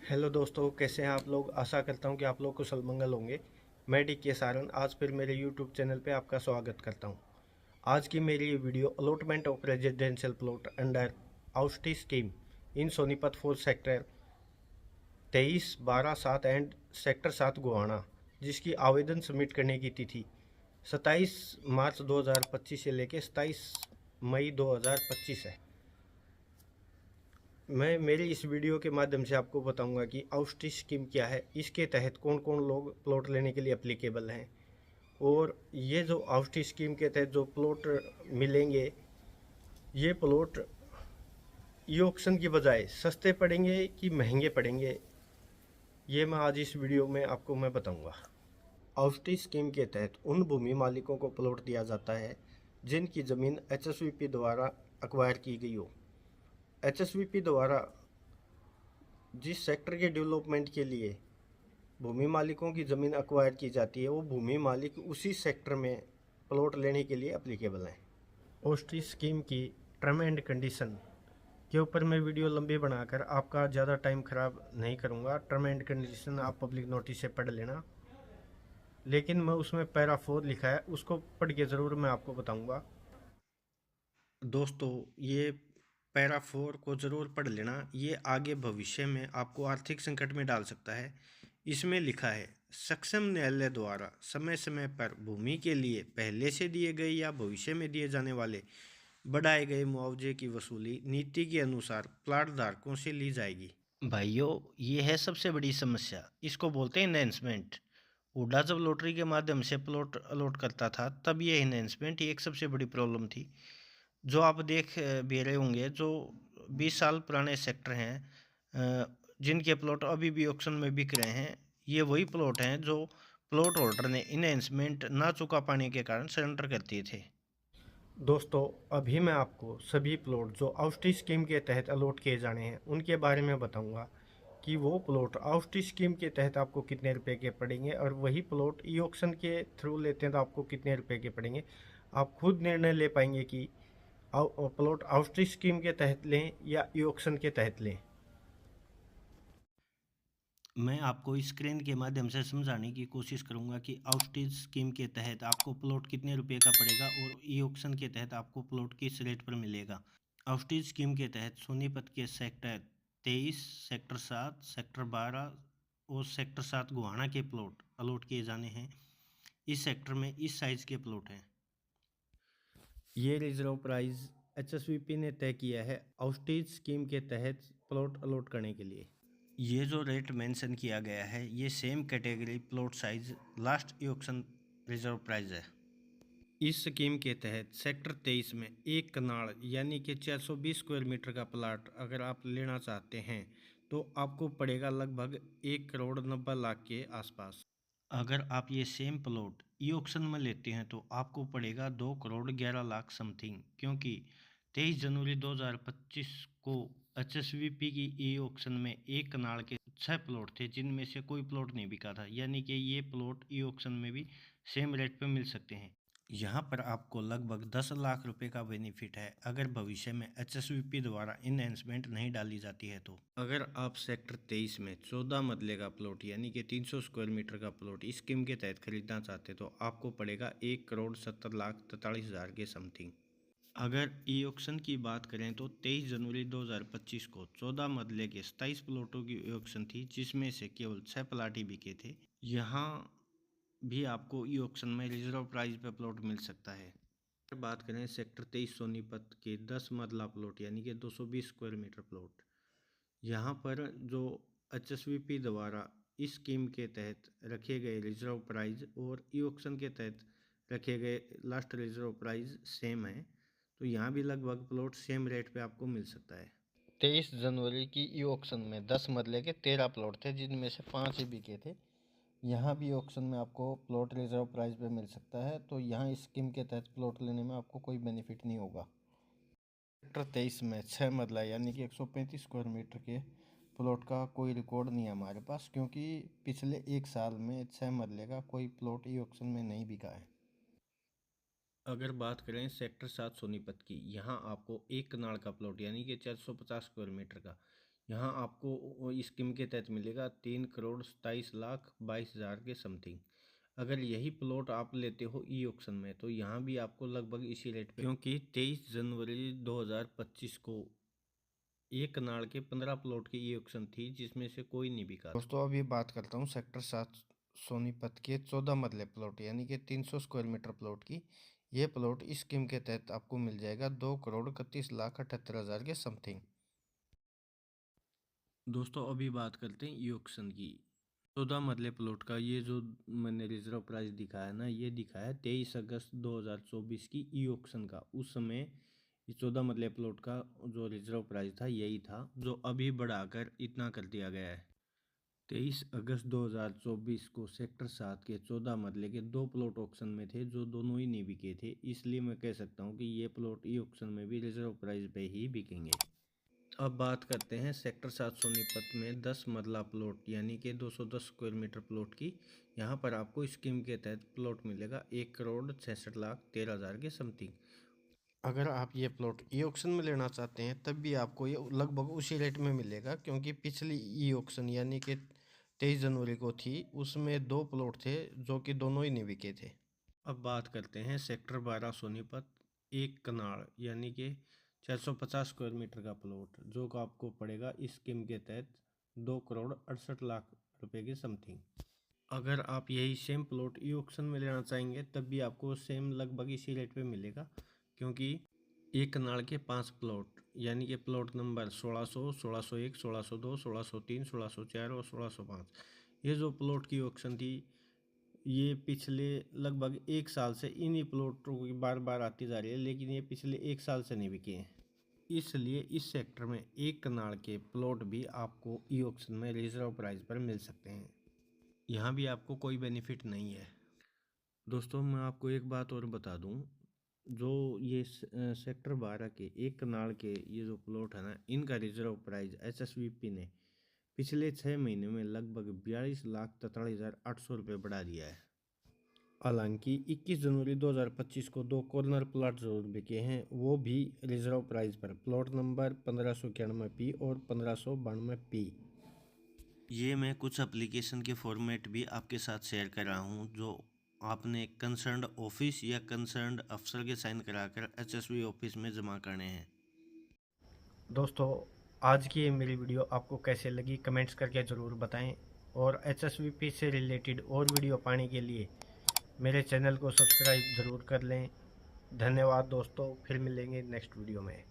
Hello दोस्तों, कैसे हैं आप लोग। आशा करता हूं कि आप लोग कुशल मंगल होंगे। मैं डी.के. सारन आज फिर मेरे यूट्यूब चैनल पे आपका स्वागत करता हूं। आज की मेरी ये video allotment of residential plot under oustee scheme in Sonipat 4 sector 23/12/7 and sector 7 Gohana, जिसकी आवेदन सबमिट करने की तिथि 27 मार्च 2025 से लेकर 27 मई 2025 है। मैं मेरी इस वीडियो के माध्यम से आपको बताऊंगा कि आउस्टी स्कीम क्या है, इसके तहत कौन कौन लोग प्लॉट लेने के लिए अप्लीकेबल हैं, और ये जो आउस्टी स्कीम के तहत जो प्लॉट मिलेंगे, ये प्लॉट ई ऑक्शन की बजाय सस्ते पड़ेंगे कि महंगे पड़ेंगे, ये मैं आज इस वीडियो में आपको मैं बताऊंगा। आउस्टी स्कीम के तहत उन भूमि मालिकों को प्लॉट दिया जाता है जिनकी ज़मीन एचएसवीपी द्वारा अक्वायर की गई हो। एचएसवीपी द्वारा जिस सेक्टर के डेवलपमेंट के लिए भूमि मालिकों की ज़मीन अक्वायर की जाती है, वो भूमि मालिक उसी सेक्टर में प्लॉट लेने के लिए अप्लीकेबल हैं। ओस्ट्री स्कीम की टर्म एंड कंडीशन के ऊपर मैं वीडियो लंबी बनाकर आपका ज़्यादा टाइम ख़राब नहीं करूँगा। टर्म एंड कंडीशन आप पब्लिक नोटिस से पढ़ लेना, लेकिन मैं उसमें पैरा 4 लिखा है, उसको पढ़ के ज़रूर मैं आपको बताऊँगा। दोस्तों, ये पैरा 4 को ज़रूर पढ़ लेना, ये आगे भविष्य में आपको आर्थिक संकट में डाल सकता है। इसमें लिखा है, सक्षम न्यायालय द्वारा समय समय पर भूमि के लिए पहले से दिए गए या भविष्य में दिए जाने वाले बढ़ाए गए मुआवजे की वसूली नीति के अनुसार प्लाट धारकों से ली जाएगी। भाइयों, ये है सबसे बड़ी समस्या, इसको बोलते हैं इन्हेंसमेंट। हुड्डा जब लॉटरी के माध्यम से प्लॉट अलॉट करता था, तब ये इन्हेंसमेंट ही एक सबसे बड़ी प्रॉब्लम थी। जो आप देख भी रहे होंगे, जो 20 साल पुराने सेक्टर हैं, जिनके प्लॉट अभी भी ऑक्शन में बिक रहे हैं, ये वही प्लॉट हैं जो प्लॉट होल्डर ने इन्हेंसमेंट ना चुका पाने के कारण सरेंडर कर दिए थे। दोस्तों, अभी मैं आपको सभी प्लॉट जो आउस्टी स्कीम के तहत अलॉट किए जाने हैं उनके बारे में बताऊंगा कि वो प्लॉट आउस्टी स्कीम के तहत आपको कितने रुपए के पड़ेंगे, और वही प्लॉट ई ऑक्शन के थ्रू लेते हैं तो आपको कितने रुपए के पड़ेंगे। आप खुद निर्णय ले पाएंगे कि प्लॉट आउस्टी स्कीम के तहत लें या ई ऑक्शन के तहत लें। मैं आपको स्क्रीन के माध्यम से समझाने की कोशिश करूंगा कि आउस्टीज स्कीम के तहत आपको प्लॉट कितने रुपए का पड़ेगा और ई ऑक्शन के तहत आपको प्लॉट किस रेट पर मिलेगा। आउस्टीज स्कीम के तहत सोनीपत के सेक्टर 23, सेक्टर 7, सेक्टर 12 और सेक्टर 7 गोहाना के प्लॉट अलॉट किए जाने हैं। इस सेक्टर में इस साइज के प्लॉट हैं। ये रिजर्व प्राइस एचएसवीपी ने तय किया है आउस्टीज स्कीम के तहत प्लॉट अलॉट करने के लिए। ये जो रेट मेंशन किया गया है, ये same category plot size last auction reserve price है। इस स्कीम के तहत सेक्टर 23 में एक कनाल यानी कि 420 स्क्वायर मीटर का प्लाट अगर आप लेना चाहते हैं तो आपको पड़ेगा लगभग 1,90,00,000 के आसपास। अगर आप ये सेम प्लॉट ई ऑक्शन में लेते हैं तो आपको पड़ेगा 2,11,00,000 समथिंग, क्योंकि 23 जनवरी 2025 को एचएसवीपी की ई ऑक्शन में एक कनाल के 6 प्लॉट थे, जिनमें से कोई प्लॉट नहीं बिका था, यानी कि ये प्लॉट ई ऑक्शन में भी सेम रेट पे मिल सकते हैं। यहाँ पर आपको लगभग 10 लाख रुपए का बेनिफिट है अगर भविष्य में एचएसवीपी द्वारा इन्हेंसमेंट नहीं डाली जाती है तो। अगर आप सेक्टर 23 में 14 मरले का प्लॉट यानी कि 300 स्क्वायर मीटर का प्लॉट इस स्कीम के तहत खरीदना चाहते तो आपको पड़ेगा 1,70,43,000 के समथिंग। अगर ई ऑक्शन की बात करें तो 23 जनवरी 2025 को 14 मरले के 27 प्लॉटों की ऑक्शन थी, जिसमें से केवल 6 प्लाट ही बिके थे। यहाँ भी आपको ई ऑक्शन में रिजर्व प्राइस पे प्लॉट मिल सकता है। अगर बात करें सेक्टर 23 सोनीपत के 10 मरला प्लॉट यानी कि 220 स्क्वायर मीटर प्लॉट, यहाँ पर जो एचएसवीपी द्वारा इस स्कीम के तहत रखे गए रिजर्व प्राइस और ई ऑक्शन के तहत रखे गए लास्ट रिजर्व प्राइस सेम है, तो यहाँ भी लगभग प्लॉट सेम रेट पे आपको मिल सकता है। 23 जनवरी की ई ऑक्शन में 10 मरले के 13 प्लॉट थे, जिनमें से 5 ही बिके थे। यहाँ भी ऑक्शन में आपको प्लॉट रिजर्व प्राइस पे मिल सकता है, तो यहाँ इस स्कीम के तहत प्लॉट लेने में आपको कोई बेनिफिट नहीं होगा। सेक्टर 23 में 6 मरला यानी कि 135 स्क्वायर मीटर के प्लॉट का कोई रिकॉर्ड नहीं है हमारे पास, क्योंकि पिछले एक साल में 6 मरले का कोई प्लॉट ई ऑक्शन में नहीं बिका है। अगर बात करें सेक्टर 7 सोनीपत की, यहाँ आपको एक कनाल का प्लॉट यानी कि 450 स्क्वायर मीटर का यहाँ आपको इस स्कीम के तहत मिलेगा 3,27,22,000 के समथिंग। अगर यही प्लॉट आप लेते हो ई ऑक्शन में तो यहाँ भी आपको लगभग इसी रेट पे, क्योंकि 23 जनवरी 2025 को एक कनाल के 15 प्लॉट की ई ऑक्शन थी जिसमें से कोई नहीं बिका। दोस्तों अभी बात करता हूँ सेक्टर 7 सोनीपत के 14 मरले प्लॉट यानी कि 300 स्क्वायर मीटर प्लॉट की। ये प्लॉट इस स्कीम के तहत आपको मिल जाएगा 2,31,78,000 के समथिंग। दोस्तों अभी बात करते हैं ई ऑक्शन की। 14 मरले प्लॉट का ये जो मैंने रिजर्व प्राइस दिखाया ना, ये दिखाया 23 अगस्त 2024 की ई ऑक्शन का। उस समय ये 14 मरले प्लॉट का जो रिजर्व प्राइस था यही था, जो अभी बढ़ाकर इतना कर दिया गया है। 23 अगस्त 2024 को सेक्टर 7 के 14 मरले के 2 प्लॉट ऑक्शन में थे जो दोनों ही नहीं बिके थे, इसलिए मैं कह सकता हूँ कि ये प्लॉट ई ऑक्शन में भी रिजर्व प्राइस पे ही बिकेंगे। अब बात करते हैं सेक्टर 7 सोनीपत में 10 मरला प्लॉट यानी कि 210 स्क्वायर मीटर प्लॉट की। यहाँ पर आपको स्कीम के तहत प्लॉट मिलेगा 1,66,13,000 के समथिंग। अगर आप ये प्लॉट ई ऑक्शन में लेना चाहते हैं तब भी आपको ये लगभग उसी रेट में मिलेगा, क्योंकि पिछली ई ऑक्शन यानी कि 23 जनवरी को थी, उसमें 2 प्लॉट थे जो कि दोनों ही नहीं बिके थे। अब बात करते हैं सेक्टर 12 सोनीपत एक कनाल यानी कि 450 स्क्वायर मीटर का प्लॉट, जो को आपको पड़ेगा इस स्कीम के तहत 2,68,00,000 रुपए के समथिंग। अगर आप यही सेम प्लॉट ई ऑक्शन में लेना चाहेंगे तब भी आपको सेम लगभग इसी रेट पे मिलेगा, क्योंकि एक कनाल के 5 प्लॉट यानी कि प्लॉट नंबर 1600, 1601, 1602, 1603, 1604 और 1605, ये जो प्लॉट की ऑक्शन थी ये पिछले लगभग एक साल से इन्हीं प्लॉटों की बार बार आती जा रही है, लेकिन ये पिछले एक साल से नहीं बिके हैं। इसलिए इस सेक्टर में एक कनाल के प्लॉट भी आपको ई ऑक्शन में रिजर्व प्राइस पर मिल सकते हैं। यहाँ भी आपको कोई बेनिफिट नहीं है। दोस्तों मैं आपको एक बात और बता दूं, जो ये सेक्टर 12 के एक कनाल के ये जो प्लॉट है ना, इनका रिजर्व प्राइस एसएसवीपी ने पिछले 6 महीने में लगभग 42,43,800 रुपये बढ़ा दिया है। हालांकि 21 जनवरी 2025 को 2 कॉर्नर प्लॉट जरूर बिके हैं, वो भी रिजर्व प्राइस पर, प्लॉट नंबर 1591P और 1592P। ये मैं कुछ एप्लीकेशन के फॉर्मेट भी आपके साथ शेयर कर रहा हूँ जो आपने कंसर्न्ड ऑफिस या कंसर्न्ड अफसर के साइन कराकर एचएसवी ऑफिस में जमा करने हैं। दोस्तों आज की ये मेरी वीडियो आपको कैसे लगी कमेंट्स करके ज़रूर बताएं, और एचएसवीपी से रिलेटेड और वीडियो पाने के लिए मेरे चैनल को सब्सक्राइब ज़रूर कर लें। धन्यवाद दोस्तों, फिर मिलेंगे नेक्स्ट वीडियो में।